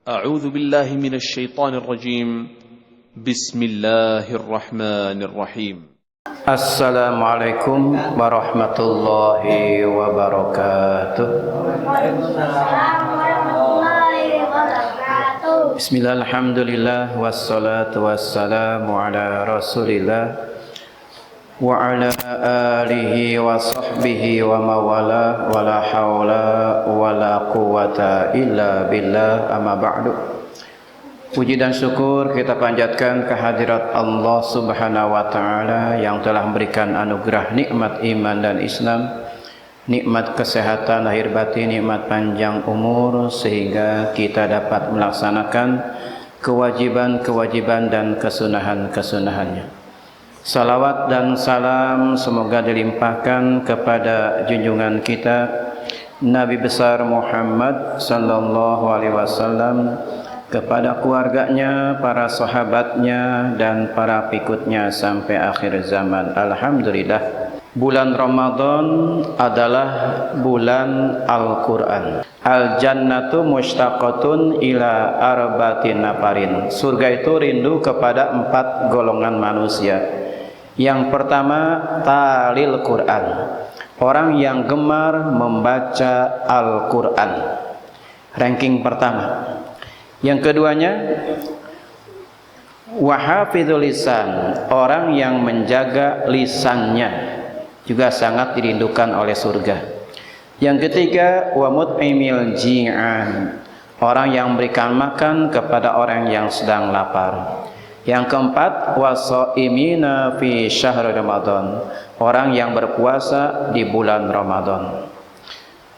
أعوذ بالله من الشيطان الرجيم بسم الله الرحمن الرحيم السلام عليكم ورحمة الله وبركاته. بسم الله الحمد لله والصلاة والسلام على رسول الله وعلى آله وصحبه وموالاه ولا حول ولا قوة إلا بالله أما بعد. Puji dan syukur kita panjatkan kehadirat Allah Subhanahu wa taala yang telah memberikan anugerah nikmat iman dan Islam, nikmat kesehatan lahir batin, nikmat panjang umur sehingga kita dapat melaksanakan kewajiban-kewajiban dan kesunahan-kesunahannya. Salawat dan salam semoga dilimpahkan kepada junjungan kita Nabi besar Muhammad sallallahu alaihi wasallam, kepada keluarganya, para sahabatnya dan para pengikutnya sampai akhir zaman. Alhamdulillah, bulan Ramadan adalah bulan Al-Qur'an. Al-jannatu mushtaqatun ila arba'ati nafarin. Surga itu rindu kepada 4 golongan manusia. Yang pertama, talil Quran, orang yang gemar membaca Al-Quran, ranking pertama. Yang keduanya, wahafidhul lisan, orang yang menjaga lisannya, juga sangat dirindukan oleh surga. Yang ketiga, wa mut'imil ji'an, orang yang memberikan makan kepada orang yang sedang lapar. Yang keempat, wasaimina fi syahr Ramadan, orang yang berpuasa di bulan Ramadan.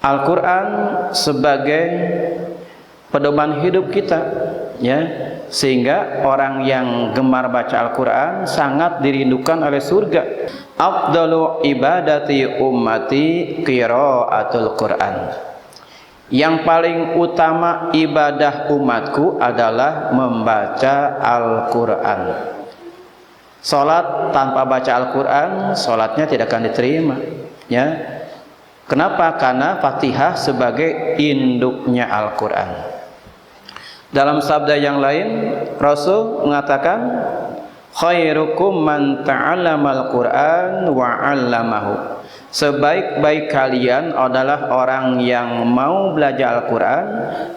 Al-Quran sebagai pedoman hidup kita, ya, sehingga orang yang gemar baca Al-Quran sangat dirindukan oleh surga. Afdalu ibadati ummati qiraatul Quran, yang paling utama ibadah umatku adalah membaca Al-Quran. Salat tanpa baca Al-Quran, salatnya tidak akan diterima, ya. Kenapa? Karena Fatihah sebagai induknya Al-Quran. Dalam sabda yang lain, Rasul mengatakan, khairukum man ta'allamal Qur'an wa 'allamahu. Sebaik-baik kalian adalah orang yang mau belajar Al-Quran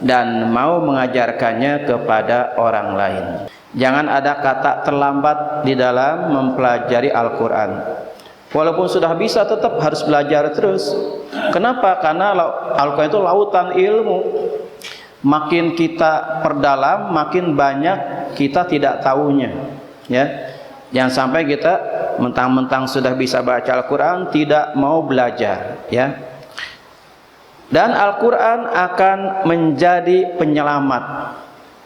dan mau mengajarkannya kepada orang lain. Jangan ada kata terlambat di dalam mempelajari Al-Quran. Walaupun sudah bisa, tetap harus belajar terus. Kenapa? Karena Al-Quran itu lautan ilmu. Makin kita perdalam, makin banyak kita tidak tahunya, ya. Jangan sampai kita mentang-mentang sudah bisa baca Al-Quran tidak mau belajar, ya. Dan Al-Quran akan menjadi penyelamat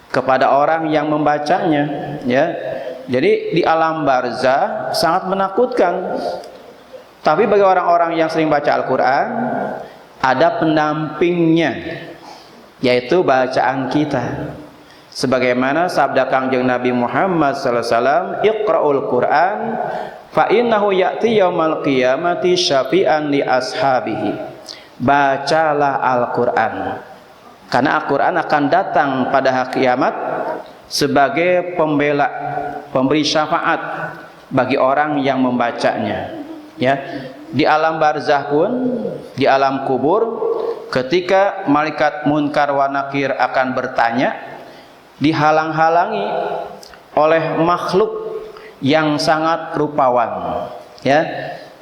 kepada orang yang membacanya, ya. Jadi di alam barzah sangat menakutkan. Tapi bagi orang-orang yang sering baca Al-Quran, ada pendampingnya, yaitu bacaan kita. Sebagaimana sabda Kangjeng Nabi Muhammad sallallahu alaihi wasallam, Iqra'ul Qur'an fa innahu ya'ti yaumal qiyamati syafi'an li ashabihi. Bacalah Al-Qur'an, karena Al-Qur'an akan datang pada hari kiamat sebagai pembela, pemberi syafaat bagi orang yang membacanya, ya. Di alam barzah pun, di alam kubur, ketika malaikat munkar wa nakir akan bertanya, dihalang-halangi oleh makhluk yang sangat rupawan, ya,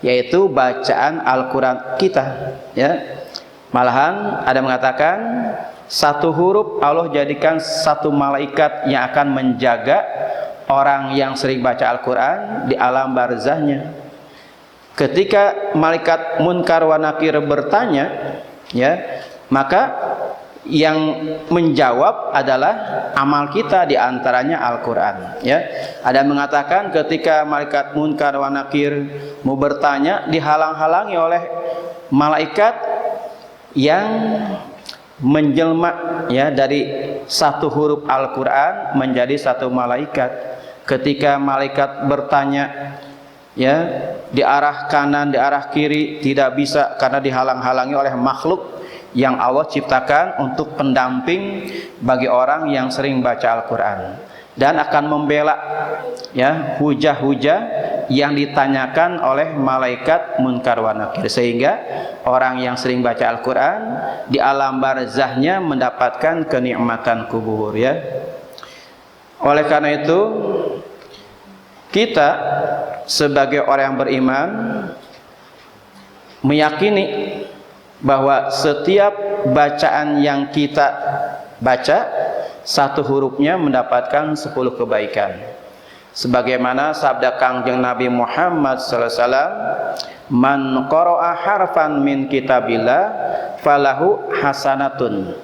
yaitu bacaan Al-Quran kita, ya. Malahan ada mengatakan satu huruf Allah jadikan satu malaikat yang akan menjaga orang yang sering baca Al-Quran di alam barzahnya. Ketika malaikat munkar wa nakir bertanya, ya, maka yang menjawab adalah amal kita, diantaranya Al-Quran, ya. Ada mengatakan ketika malaikat munkar wa nakir mau bertanya, dihalang-halangi oleh malaikat yang menjelma, ya, dari satu huruf Al-Quran menjadi satu malaikat. Ketika malaikat bertanya, ya, di arah kanan, di arah kiri, tidak bisa karena dihalang-halangi oleh makhluk yang Allah ciptakan untuk pendamping bagi orang yang sering baca Al-Quran, dan akan membela ya hujah-hujah yang ditanyakan oleh malaikat munkar wa nakir, sehingga orang yang sering baca Al-Quran di alam barzahnya mendapatkan kenikmatan kubur ya. Oleh karena itu kita sebagai orang yang beriman meyakini bahwa setiap bacaan yang kita baca, satu hurufnya mendapatkan 10 kebaikan. Sebagaimana sabda Kangjeng Nabi Muhammad sallallahu alaihi wasallam, "Man qara'a harfan min kitabillah falahu hasanatun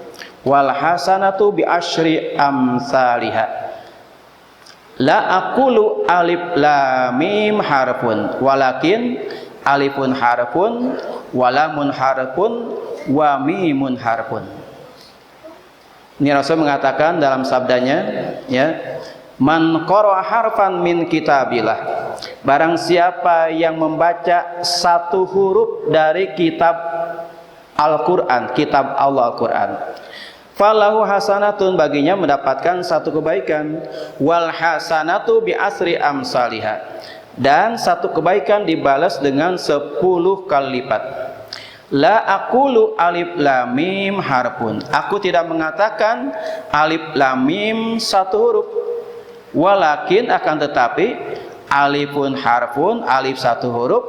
wal hasanatu bi asyri amsalihha. La aqulu alif lam mim harfun walakin alifun harfun walamun harfun wa mimun harfun." Ini Rasul mengatakan dalam sabdanya ya, "Man qara'a harfan min kitabillah." Barang siapa yang membaca satu huruf dari kitab Al-Quran, kitab Allah Al-Quran, falahu hasanatun, baginya mendapatkan satu kebaikan, wal hasanatu bi asri amsalihha, dan satu kebaikan dibalas dengan 10 kali lipat. La aqulu alif lam mim harfun, aku tidak mengatakan alif lam mim satu huruf, walakin akan tetapi alifun harfun, alif satu huruf,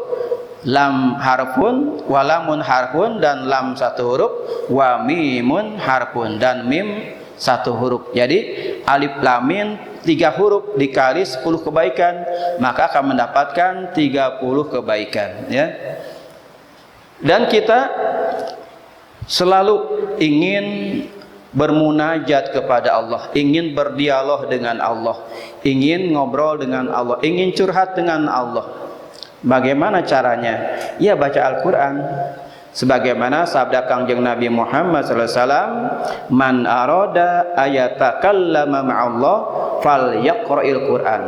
lam harfun, walamun harfun, dan lam satu huruf, wa mimun harfun, dan mim satu huruf. Jadi alif lam mim 3 huruf dikali 10 kebaikan, maka akan mendapatkan 30 kebaikan ya. Dan kita selalu ingin bermunajat kepada Allah, ingin berdialog dengan Allah, ingin ngobrol dengan Allah, ingin curhat dengan Allah. Bagaimana caranya? Ya baca Al-Quran. Sebagaimana sabda Kangjeng Nabi Muhammad SAW, "Man arada ayatakallama ma'allah falyaqra'il Quran."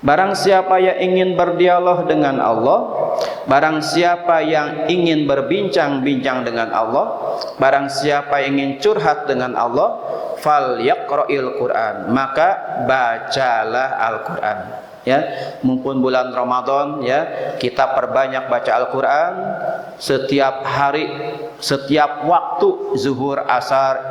Barang siapa yang ingin berdialog dengan Allah, barang siapa yang ingin berbincang-bincang dengan Allah, barang siapa yang ingin curhat dengan Allah, falyaqra'il Quran, maka bacalah Al-Quran ya. Mumpun bulan Ramadan ya, kita perbanyak baca Al-Quran. Setiap hari, setiap waktu, zuhur, asar,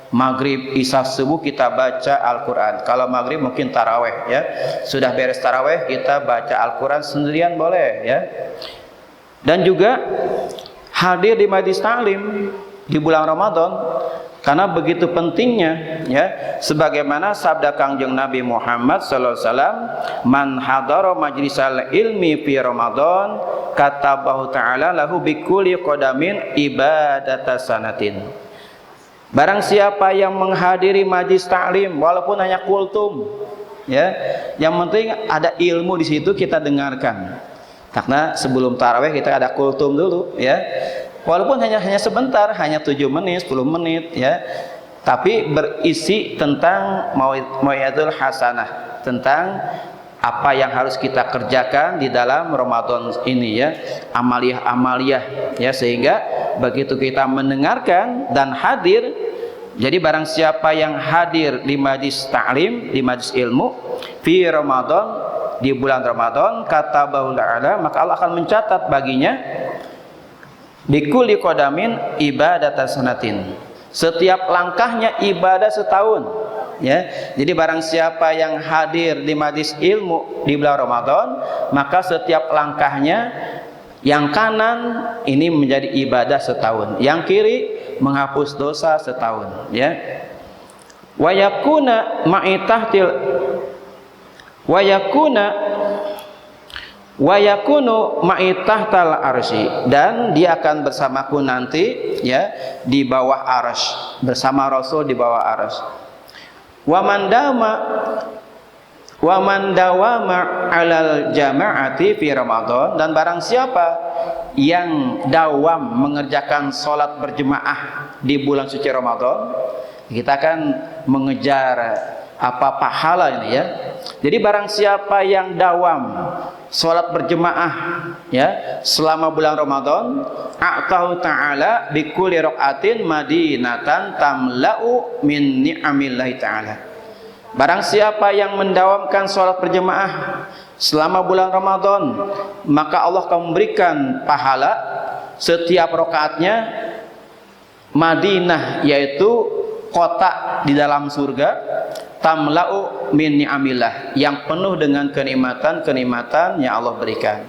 maghrib, isya, subuh, kita baca Al-Quran. Kalau maghrib mungkin taraweh ya, sudah beres taraweh kita baca Al-Quran sendirian boleh ya. Dan juga hadir di majlis taklim di bulan Ramadan, karena begitu pentingnya ya. Sebagaimana sabda Kangjeng Nabi Muhammad sallallahu alaihi wasallam, "Man hadara majlisal ilmi fi Ramadan katabahu ta'ala lahu bikulli qadamin ibadata sanatin." Barang siapa yang menghadiri majlis taklim walaupun hanya kultum ya, yang penting ada ilmu di situ kita dengarkan. Karena sebelum tarawih kita ada kultum dulu ya. Walaupun hanya sebentar, hanya 7 menit, 10 menit ya, tapi berisi tentang mau'izatul hasanah, tentang apa yang harus kita kerjakan di dalam Ramadan ini ya, amaliyah-amaliyah ya, sehingga begitu kita mendengarkan dan hadir. Jadi barang siapa yang hadir di majlis ta'lim, di majlis ilmu fi Ramadan, di bulan Ramadan, katabahu ta'ala, maka Allah akan mencatat baginya bikulli qadamin ibadata sanatin, setiap langkahnya ibadah setahun ya. Jadi barang siapa yang hadir di majlis ilmu di bulan Ramadan, maka setiap langkahnya yang kanan ini menjadi ibadah setahun, yang kiri menghapus dosa setahun ya. Wa yakuna ma'itahtil wa yakunu ma'itahtal arsy, dan dia akan bersamaku nanti ya di bawah arsy, bersama Rasul di bawah arsy. Wa man dawama alal jama'ati fi Ramadan, dan barang siapa yang dawam mengerjakan sholat berjemaah di bulan suci Ramadan, kita akan mengejar apa pahala ini ya. Jadi barang siapa yang dawam salat berjemaah ya selama bulan Ramadan, a'tahu ta'ala bi kulli raqatin madinatan tamla'u min ni'amillahi ta'ala. Barang siapa yang mendawamkan salat berjemaah selama bulan Ramadan, maka Allah akan memberikan pahala setiap rakaatnya Madinah, yaitu kota di dalam surga, tamla'u min ni'amillah, yang penuh dengan kenikmatan-kenikmatan yang Allah berikan.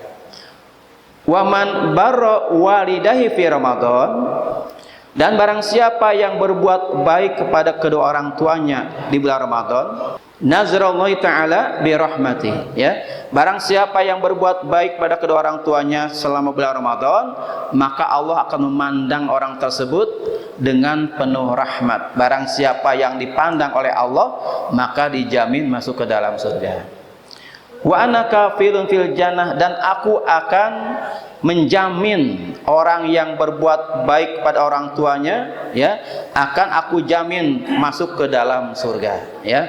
Wa man barra walidahi fi Ramadan, dan barang siapa yang berbuat baik kepada kedua orang tuanya di bulan Ramadan, nazrallahu ta'ala bi rahmati, ya. Barang siapa yang berbuat baik pada kedua orang tuanya selama bulan Ramadan, maka Allah akan memandang orang tersebut dengan penuh rahmat. Barang siapa yang dipandang oleh Allah, maka dijamin masuk ke dalam surga. Wa ana kafilun fil jannah, dan aku akan menjamin orang yang berbuat baik pada orang tuanya, ya, akan aku jamin masuk ke dalam surga, ya.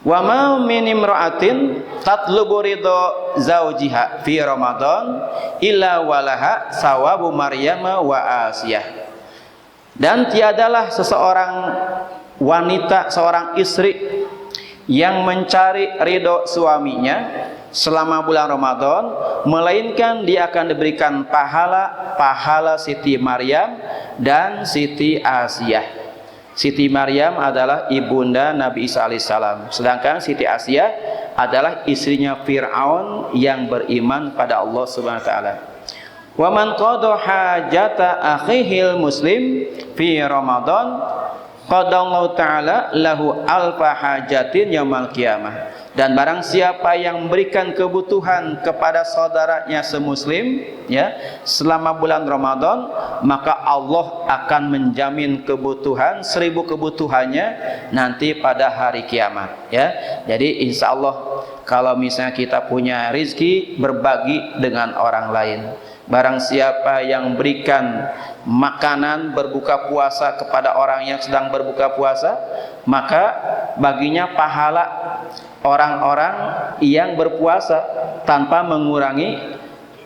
Wa ma min imra'atin tatlubu ridha zawjiha fi Ramadan illa walaha sawabu Maryam wa Asiyah. Dan tiadalah seseorang wanita, seorang istri yang mencari ridho suaminya selama bulan Ramadan, melainkan dia akan diberikan pahala Siti Maryam dan Siti Asiyah. Siti Maryam adalah ibunda Nabi Isa alaihissalam, sedangkan Siti Asiyah adalah istrinya Fir'aun yang beriman pada Allah subhanahu wa ta'ala. Wa man qada hajata akhihil muslim fi Ramadan qadallahu ta'ala lahu alfa hajatin yaumal qiyamah. Dan barang siapa yang memberikan kebutuhan kepada saudaranya semuslim, ya, selama bulan Ramadan, maka Allah akan menjamin kebutuhan 1000 kebutuhannya nanti pada hari kiamat, ya. Jadi insya Allah kalau misalnya kita punya rizki, berbagi dengan orang lain. Barang siapa yang berikan makanan berbuka puasa kepada orang yang sedang berbuka puasa, maka baginya pahala orang-orang yang berpuasa tanpa mengurangi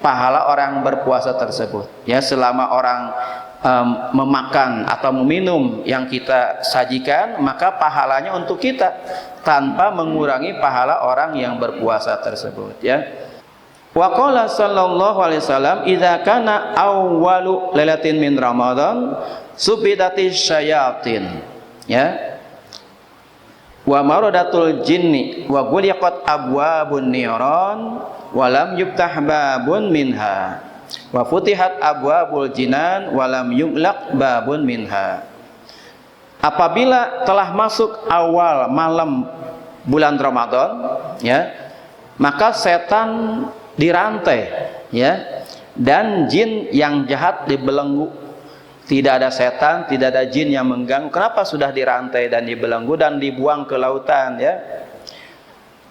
pahala orang berpuasa tersebut, ya. Selama orang memakan atau meminum yang kita sajikan, maka pahalanya untuk kita tanpa mengurangi pahala orang yang berpuasa tersebut, ya. Wa qala sallallahu alaihi wasallam, idza kana awwalu lailatin min Ramadan subidatis syayatin, ya, wa maradatul jinni wa ghuliqat abwabun niran wa lam yuftah babun minha wa futihat abwabul jinan wa lam yughlaq babun minha. Apabila telah masuk awal malam bulan Ramadan, ya, maka setan dirantai, ya, dan jin yang jahat dibelenggu. Tidak ada setan, tidak ada jin yang mengganggu. Kenapa sudah dirantai dan dibelenggu dan dibuang ke lautan, ya?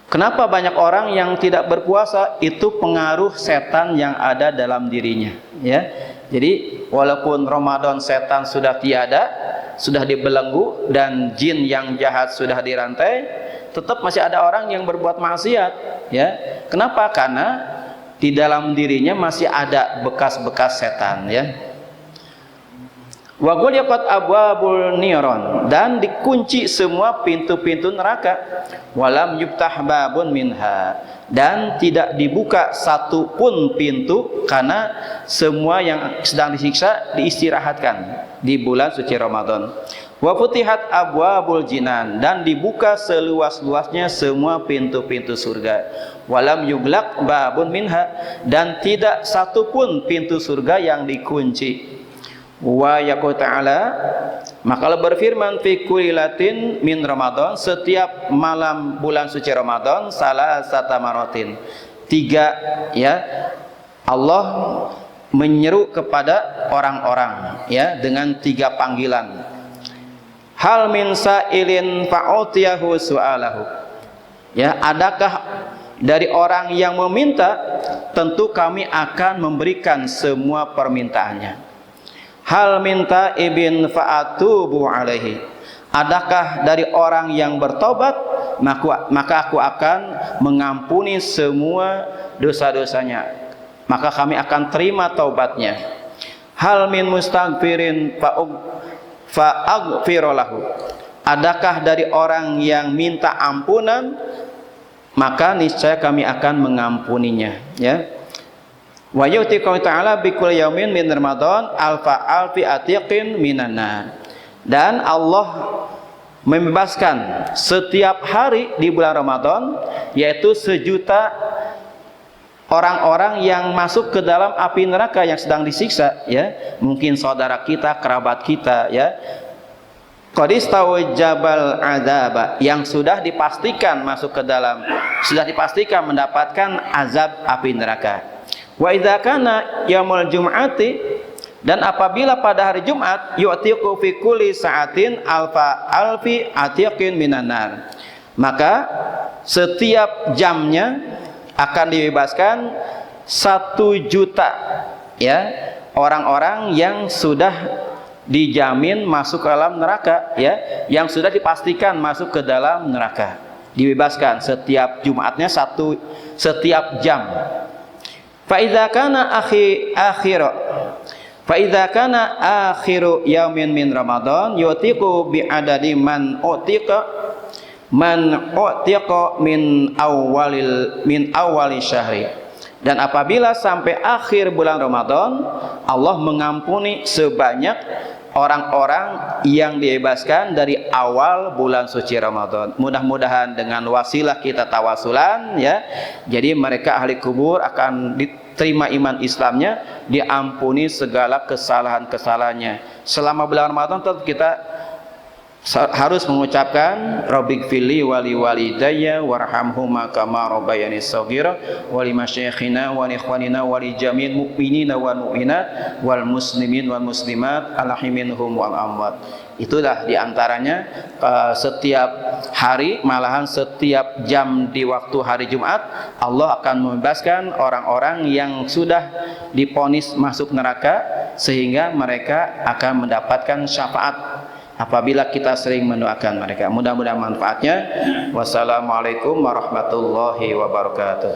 Kenapa banyak orang yang tidak berpuasa? Itu pengaruh setan yang ada dalam dirinya, ya. Jadi walaupun Ramadan setan sudah tiada, sudah dibelenggu, dan jin yang jahat sudah dirantai, tetap masih ada orang yang berbuat maksiat, ya. Kenapa? Karena di dalam dirinya masih ada bekas-bekas setan, ya. Wa ghuliqat abwabul niran, dan dikunci semua pintu-pintu neraka. Walam yuftah babun minha, dan tidak dibuka satu pun pintu, karena semua yang sedang disiksa diistirahatkan di bulan suci Ramadan. Wa futihat abwabul jinan, dan dibuka seluas-luasnya semua pintu-pintu surga. Walam yughlaq babun minha, dan tidak satu pun pintu surga yang dikunci. Wa yaqul ta'ala, maka Allah berfirman, fi kulli latin min Ramadan, setiap malam bulan suci Ramadan, salasata maratin, 3, ya, Allah menyeru kepada orang-orang, ya, dengan 3 panggilan. Hal min sa'ilin fa'utiyahu su'alahu, ya, adakah dari orang yang meminta, tentu kami akan memberikan semua permintaannya. Hal minta ibn fa'atubu alaihi, adakah dari orang yang bertobat, maka aku akan mengampuni semua dosa-dosanya, maka kami akan terima taubatnya. Hal min mustaghfirin fa'aghfir lahu. Adakah dari orang yang minta ampunan, maka niscaya kami akan mengampuninya, ya. Wa yu'ti ta'ala bi kulli yaumin min Ramadan alfi atiqin minan nar. Dan Allah membebaskan setiap hari di bulan Ramadan, yaitu 1.000.000 orang-orang yang masuk ke dalam api neraka yang sedang disiksa, ya. Mungkin saudara kita, kerabat kita, ya. Qadistawjabal adzaba, yang sudah dipastikan masuk ke dalam, sudah dipastikan mendapatkan azab api neraka. Wa idza kana yaumul jum'ati, dan apabila pada hari Jumat, yu'tiqu fi kulli sa'atin alfi atiqin minan nar, maka setiap jamnya akan dibebaskan 1.000.000, ya, orang-orang yang sudah dijamin masuk ke dalam neraka, ya, yang sudah dipastikan masuk ke dalam neraka, dibebaskan setiap Jumatnya setiap jam. Fa idza kana akhiru yaumin min Ramadan yutiqu bi adadi man utiqa min awwali syahri. Dan apabila sampai akhir bulan Ramadan, Allah mengampuni sebanyak orang-orang yang dibebaskan dari awal bulan suci Ramadan. Mudah-mudahan dengan wasilah kita tawasulan, ya, jadi mereka ahli kubur akan diterima iman Islamnya, diampuni segala kesalahan-kesalahannya. Selama bulan Ramadan tetap kita harus mengucapkan Rabbighfirli wali walidayya warhamhuma kama rabbayani shaghira wa li masyayikhina wa li ikhwanina wa li jami'il mu'minina wal mu'minat wal muslimin wal muslimat alhiminhum wal amwat. Itulah diantaranya setiap hari, malahan setiap jam di waktu hari Jumat, Allah akan membebaskan orang-orang yang sudah divonis masuk neraka, sehingga mereka akan mendapatkan syafaat apabila kita sering mendoakan mereka. Mudah-mudahan manfaatnya. Wassalamualaikum warahmatullahi wabarakatuh.